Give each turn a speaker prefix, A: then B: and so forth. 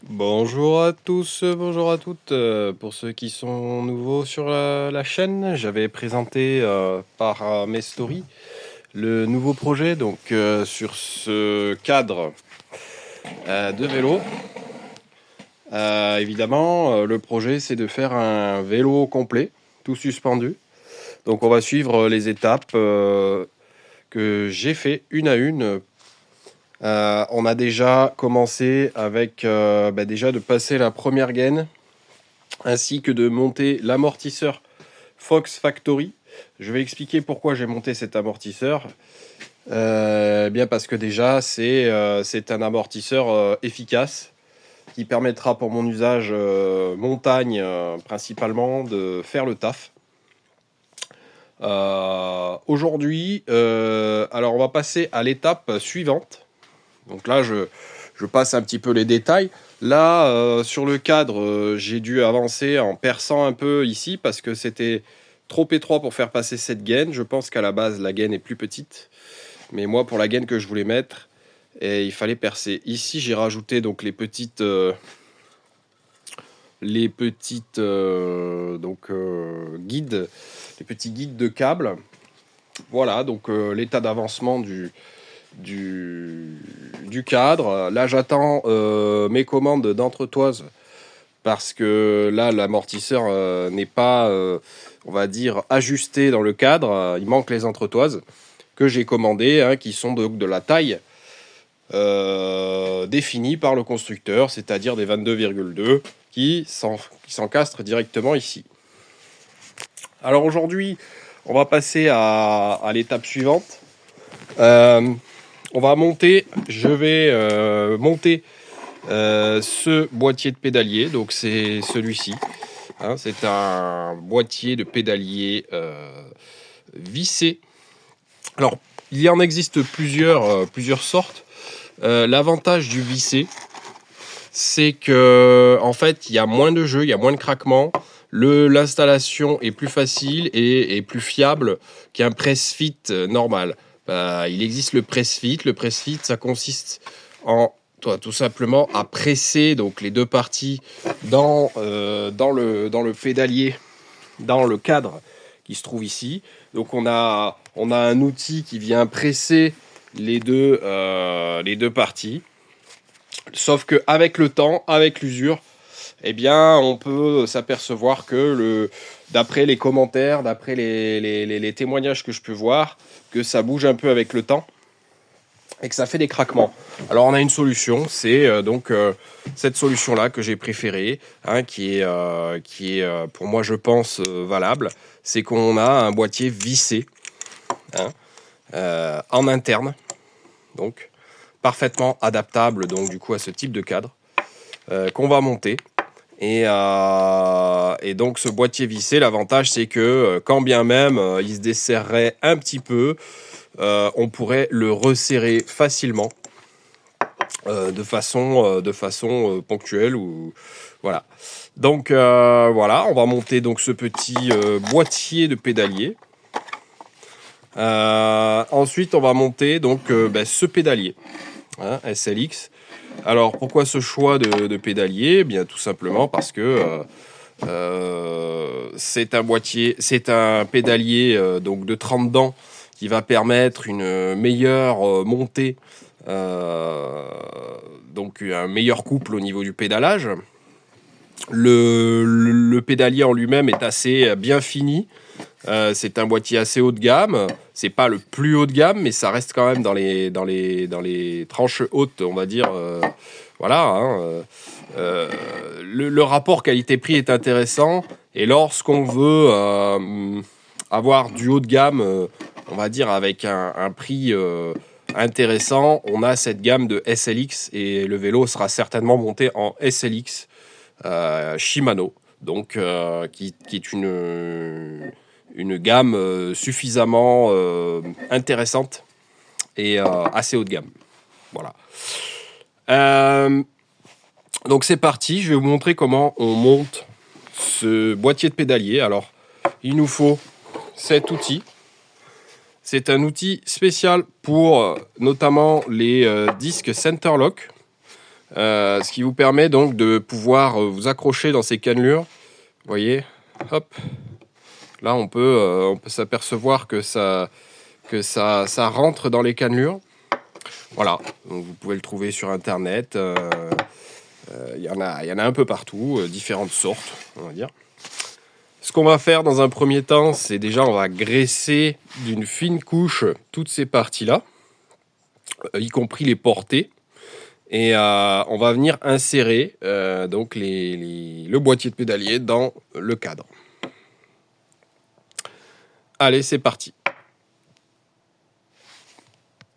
A: Bonjour à tous, bonjour à toutes. Pour ceux qui sont nouveaux sur la chaîne, j'avais présenté par mes stories le nouveau projet sur ce cadre de vélo. Évidemment, le projet c'est de faire un vélo complet, tout suspendu. Donc on va suivre les étapes que j'ai fait une à une. On a déjà commencé avec déjà de passer la première gaine ainsi que de monter l'amortisseur Fox Factory. Je vais expliquer pourquoi j'ai monté cet amortisseur. Bien parce que déjà c'est un amortisseur efficace qui permettra pour mon usage montagne principalement de faire le taf. Aujourd'hui, alors on va passer à l'étape suivante. Donc là, je passe un petit peu les détails. Là, sur le cadre, j'ai dû avancer en perçant un peu ici parce que c'était trop étroit pour faire passer cette gaine. Je pense qu'à la base, la gaine est plus petite. Mais moi, pour la gaine que je voulais mettre, il fallait percer. Ici, j'ai rajouté donc guides, les petits guides de câbles. Voilà, donc l'état d'avancement du cadre. Là, j'attends mes commandes d'entretoise parce que là, l'amortisseur n'est pas, on va dire, ajusté dans le cadre. Il manque les entretoises que j'ai commandées, hein, qui sont de la taille définie par le constructeur, c'est-à-dire des 22,2 qui s'encastrent directement ici. Alors aujourd'hui, on va passer à l'étape suivante. Je vais monter ce boîtier de pédalier, donc c'est celui-ci. Hein, c'est un boîtier de pédalier vissé. Alors, il en existe plusieurs sortes. L'avantage du vissé, c'est que en fait, il y a moins de jeu, il y a moins de craquements. L'installation est plus facile et plus fiable qu'un press-fit normal. Il existe le press-fit. Le press-fit, ça consiste tout simplement à presser donc les deux parties dans le pédalier, dans le cadre qui se trouve ici. Donc on a un outil qui vient presser les deux parties. Sauf qu'avec le temps, avec l'usure, eh bien, on peut s'apercevoir que d'après les commentaires, d'après les témoignages que je peux voir, que ça bouge un peu avec le temps et que ça fait des craquements. Alors on a une solution, c'est cette solution-là que j'ai préférée, hein, qui est pour moi je pense valable, c'est qu'on a un boîtier vissé, hein, en interne, donc parfaitement adaptable donc du coup à ce type de cadre qu'on va monter. Et donc ce boîtier vissé, l'avantage c'est que quand bien même il se desserrerait un petit peu, on pourrait le resserrer facilement de façon ponctuelle ou voilà. Donc voilà, on va monter donc ce petit boîtier de pédalier. Ensuite, on va monter donc ce pédalier, hein, SLX. Alors pourquoi ce choix de pédalier? Bien tout simplement parce que c'est un pédalier donc de 30 dents qui va permettre une meilleure montée, donc un meilleur couple au niveau du pédalage. Le pédalier en lui-même est assez bien fini. C'est un boîtier assez haut de gamme. C'est pas le plus haut de gamme, mais ça reste quand même dans les tranches hautes, on va dire. Voilà. Hein, le rapport qualité-prix est intéressant. Et lorsqu'on veut avoir du haut de gamme, on va dire avec un prix intéressant, on a cette gamme de SLX et le vélo sera certainement monté en SLX Shimano, donc qui est une gamme suffisamment intéressante et assez haut de gamme. Voilà. Donc c'est parti, je vais vous montrer comment on monte ce boîtier de pédalier. Alors, il nous faut cet outil. C'est un outil spécial pour notamment les disques Centerlock. Ce qui vous permet donc de pouvoir vous accrocher dans ces cannelures. Vous voyez, hop, là on peut s'apercevoir que ça rentre dans les cannelures. Voilà, donc vous pouvez le trouver sur internet. Il y en a un peu partout, différentes sortes, on va dire. Ce qu'on va faire dans un premier temps, c'est déjà on va graisser d'une fine couche toutes ces parties-là, y compris les portées. Et on va venir insérer donc le boîtier de pédalier dans le cadre. Allez, c'est parti.